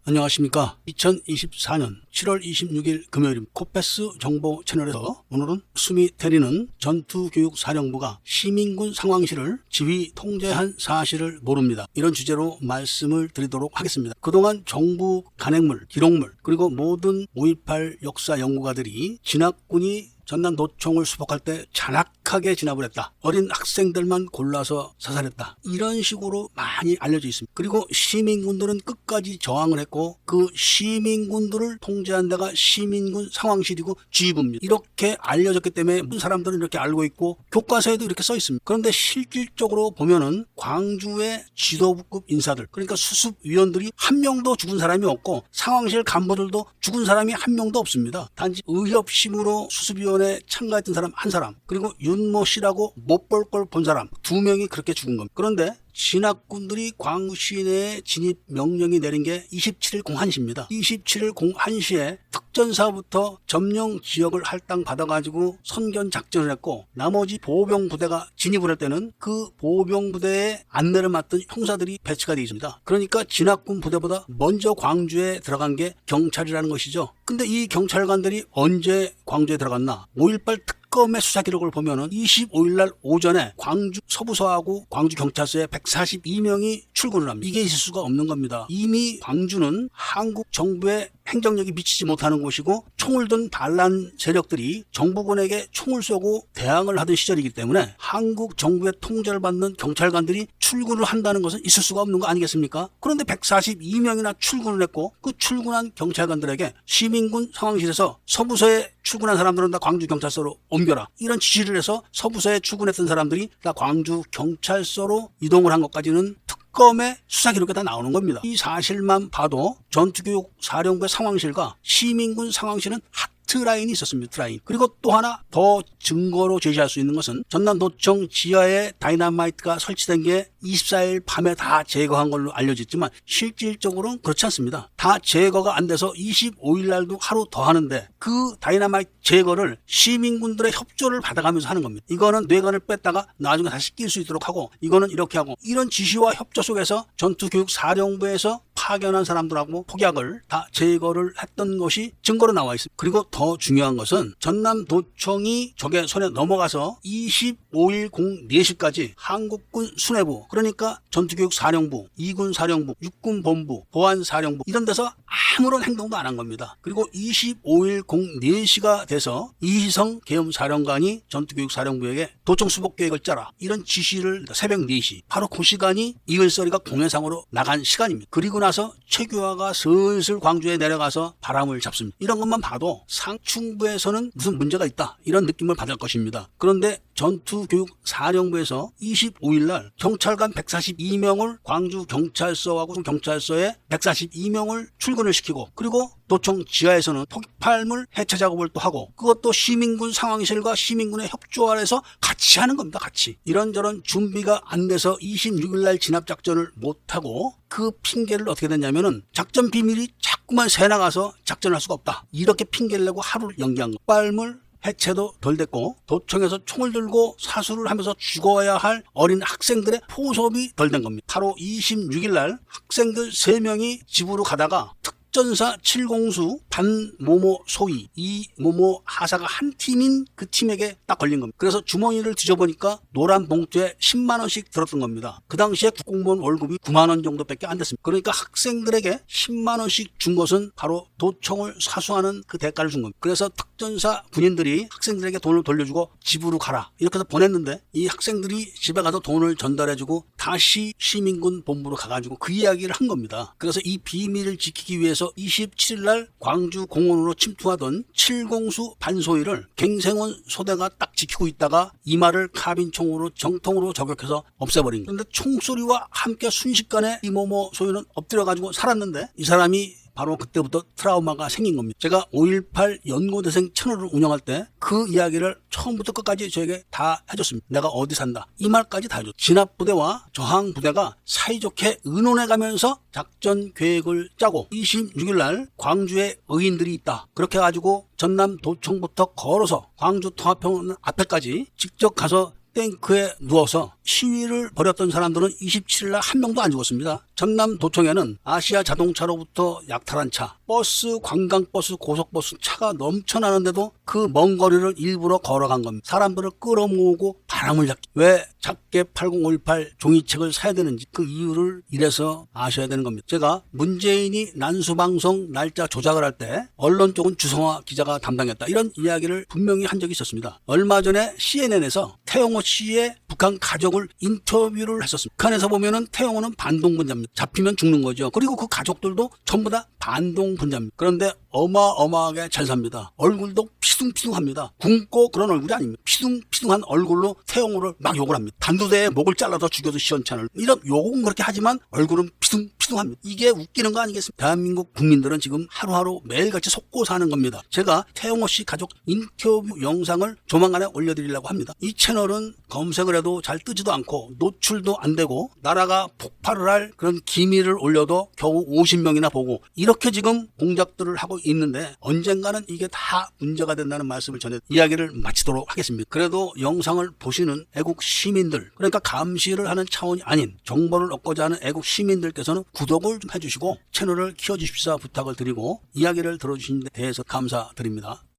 안녕하십니까. 2024년 7월 26일 금요일 코패스 정보 채널에서 오늘은 수미 대리는 전투교육사령부가 시민군 상황실을 지휘 통제한 사실을 모릅니다. 이런 주제로 말씀을 드리도록 하겠습니다. 그동안 정부 간행물, 기록물, 그리고 모든 5.18 역사 연구가들이 진압군이 전남 도청을 수복할 때 잔악하게 진압을 했다. 어린 학생들만 골라서 사살했다. 이런 식으로 많이 알려져 있습니다. 그리고 시민군들은 끝까지 저항을 했고 그 시민군들을 통제한 데가 시민군 상황실이고 지휘부입니다. 이렇게 알려졌기 때문에 모든 사람들은 이렇게 알고 있고 교과서에도 이렇게 써 있습니다. 그런데 실질적으로 보면은 광주의 지도부급 인사들, 그러니까 수습위원들이 한 명도 죽은 사람이 없고 상황실 간부들도 죽은 사람이 한 명도 없습니다. 단지 의협심으로 수습위원에 참가했던 사람 한 사람, 그리고 윤모 씨라고 못 볼 걸 본 사람 2명이 그렇게 죽은 겁니다. 그런데 진압군들이 광주 시내에 진입 명령이 내린 게 27일 01시입니다. 27일 01시에 특전사부터 점령 지역을 할당받아가지고 선견 작전을 했고 나머지 보병 부대가 진입을 할 때는 그 보병 부대의 안내를 맡던 형사들이 배치가 되어 있습니다. 그러니까 진압군 부대보다 먼저 광주에 들어간 게 경찰이라는 것이죠. 근데 이 경찰관들이 언제 광주에 들어갔나? 5.18 특검의 수사 기록을 보면은 25일날 오전에 광주 서부서하고 광주 경찰서에 142명이 출근을 합니다. 이게 있을 수가 없는 겁니다. 이미 광주는 한국 정부의 행정력이 미치지 못하는 곳이고 총을 든 반란 세력들이 정부군에게 총을 쏘고 대항을 하던 시절이기 때문에 한국 정부의 통제를 받는 경찰관들이 출근을 한다는 것은 있을 수가 없는 거 아니겠습니까? 그런데 142명이나 출근을 했고 그 출근한 경찰관들에게 시민군 상황실에서 서부서에 출근한 사람들은 다 광주 경찰서로 옮겨라, 이런 지시를 해서 서부서에 출근했던 사람들이 다 광주 경찰서로 이동을 한 것까지는 특검의 수사 기록에 다 나오는 겁니다. 이 사실만 봐도 전투교육사령부의 상황실과 시민군 상황실은 하트라인이 있었습니다. 트라인. 그리고 또 하나 더 증거로 제시할 수 있는 것은 전남도청 지하에 다이너마이트가 설치된 게 24일 밤에 다 제거한 걸로 알려졌지만 실질적으로는 그렇지 않습니다. 다 제거가 안 돼서 25일 날도 하루 더 하는데 그 다이너마이트 제거를 시민군들의 협조를 받아가면서 하는 겁니다. 이거는 뇌관을 뺐다가 나중에 다시 낄 수 있도록 하고 이거는 이렇게 하고, 이런 지시와 협조 속에서 전투교육사령부에서 파견한 사람들하고 폭약을 다 제거를 했던 것이 증거로 나와 있습니다. 그리고 더 중요한 것은 전남도청이 적의 손에 넘어가서 25일 04시까지 한국군 수뇌부, 그러니까 전투교육사령부, 이군사령부, 육군본부, 보안사령부 이런 데서 아무런 행동도 안 한 겁니다. 그리고 25일 04시가 돼서 이희성 계엄사령관이 전투교육사령부에게 도청 수복 계획을 짜라, 이런 지시를 새벽 4시, 바로 그 시간이 이글서리가 공해상으로 나간 시간입니다. 그리고 나서 최규하가 슬슬 광주에 내려가서 바람을 잡습니다. 이런 것만 봐도 상충부에서는 무슨 문제가 있다, 이런 느낌을 받을 것입니다. 그런데 전투교육사령부에서 25일날 경찰관 142명을 광주 경찰서하고 경찰서에 142명을 출근을 시키고, 그리고 도청 지하에서는 폭발물 해체 작업을 또 하고, 그것도 시민군 상황실과 시민군의 협조 아래서 같이 하는 겁니다. 같이. 이런저런 준비가 안 돼서 26일날 진압작전을 못하고 그 핑계를 어떻게 됐냐면은 작전 비밀이 자꾸만 새나가서 작전을 할 수가 없다, 이렇게 핑계를 내고 하루를 연기한 거. 폭발물 해체도 덜 됐고 도청에서 총을 들고 사수를 하면서 죽어야 할 어린 학생들의 포섭이 덜 된 겁니다. 바로 26일 날 학생들 3명이 집으로 가다가 특전사 7공수 반모모 소위 이모모 하사가 한 팀인 그 팀에게 딱 걸린 겁니다. 그래서 주머니를 뒤져보니까 노란 봉투에 10만 원씩 들었던 겁니다. 그 당시에 국공무원 월급이 9만 원 정도밖에 안 됐습니다. 그러니까 학생들에게 10만 원씩 준 것은 바로 도청을 사수하는 그 대가를 준 겁니다. 그래서 특전사 군인들이 학생들에게 돈을 돌려주고 집으로 가라, 이렇게 해서 보냈는데 이 학생들이 집에 가서 돈을 전달해주고 다시 시민군 본부로 가가지고 그 이야기를 한 겁니다. 그래서 이 비밀을 지키기 위해서 27일날 광주 공원으로 침투하던 7공수 반소위를 갱생원 소대가 딱 지키고 있다가 이마를 카빈총으로 정통으로 저격해서 없애버린 거예요. 그런데 총소리와 함께 순식간에 이모모 소위는 엎드려가지고 살았는데 이 사람이 바로 그때부터 트라우마가 생긴 겁니다. 제가 5.18 연고대생 채널을 운영할 때 그 이야기를 처음부터 끝까지 저에게 다 해줬습니다. 내가 어디 산다, 이 말까지 다 해줬죠. 진압부대와 저항부대가 사이좋게 의논해가면서 작전 계획을 짜고 26일 날 광주에 의인들이 있다, 그렇게 해가지고 전남도청부터 걸어서 광주 통합병원 앞에까지 직접 가서 탱크에 누워서 시위를 벌였던 사람들은 27일 날 한 명도 안 죽었습니다. 전남 도청에는 아시아 자동차로부터 약탈한 차, 버스, 관광버스, 고속버스 차가 넘쳐나는데도 그 먼 거리를 일부러 걸어간 겁니다. 사람들을 끌어모으고 바람을 잡기. 왜 작게 8058 종이책을 사야 되는지 그 이유를 이래서 아셔야 되는 겁니다. 제가 문재인이 난수방송 날짜 조작을 할 때 언론 쪽은 주성화 기자가 담당했다, 이런 이야기를 분명히 한 적이 있었습니다. 얼마 전에 CNN에서 태영호 씨의 북한 가족을 인터뷰를 했었습니다. 북한에서 보면은 태영호는 반동분자입니다. 잡히면 죽는 거죠. 그리고 그 가족들도 전부 다 반동분자입니다. 그런데 어마어마하게 잘 삽니다. 얼굴도 피둥피둥합니다. 굶고 그런 얼굴이 아닙니다. 피둥피둥한 얼굴로 태영호를 막 욕을 합니다. 단두대에 목을 잘라서 죽여도 시원찮을, 이런 욕은 그렇게 하지만 얼굴은 피둥피둥합니다. 이게 웃기는 거 아니겠습니까? 대한민국 국민들은 지금 하루하루 매일같이 속고 사는 겁니다. 제가 태영호 씨 가족 인터뷰 영상을 조만간에 올려드리려고 합니다. 이 채널은 검색을 해도 잘 뜨지도 않고 노출도 안 되고 나라가 폭발을 할 그런 기밀을 올려도 겨우 50명이나 보고 이렇게 지금 공작들을 하고 있는데 언젠가는 이게 다 문제가 된다는 말씀을 전해 이야기를 마치도록 하겠습니다. 그래도 영상을 보시는 애국 시민들, 그러니까 감시를 하는 차원이 아닌 정보를 얻고자 하는 애국 시민들께서는 구독을 좀 해주시고 채널을 키워주십사 부탁을 드리고 이야기를 들어주신 데 대해서 감사드립니다.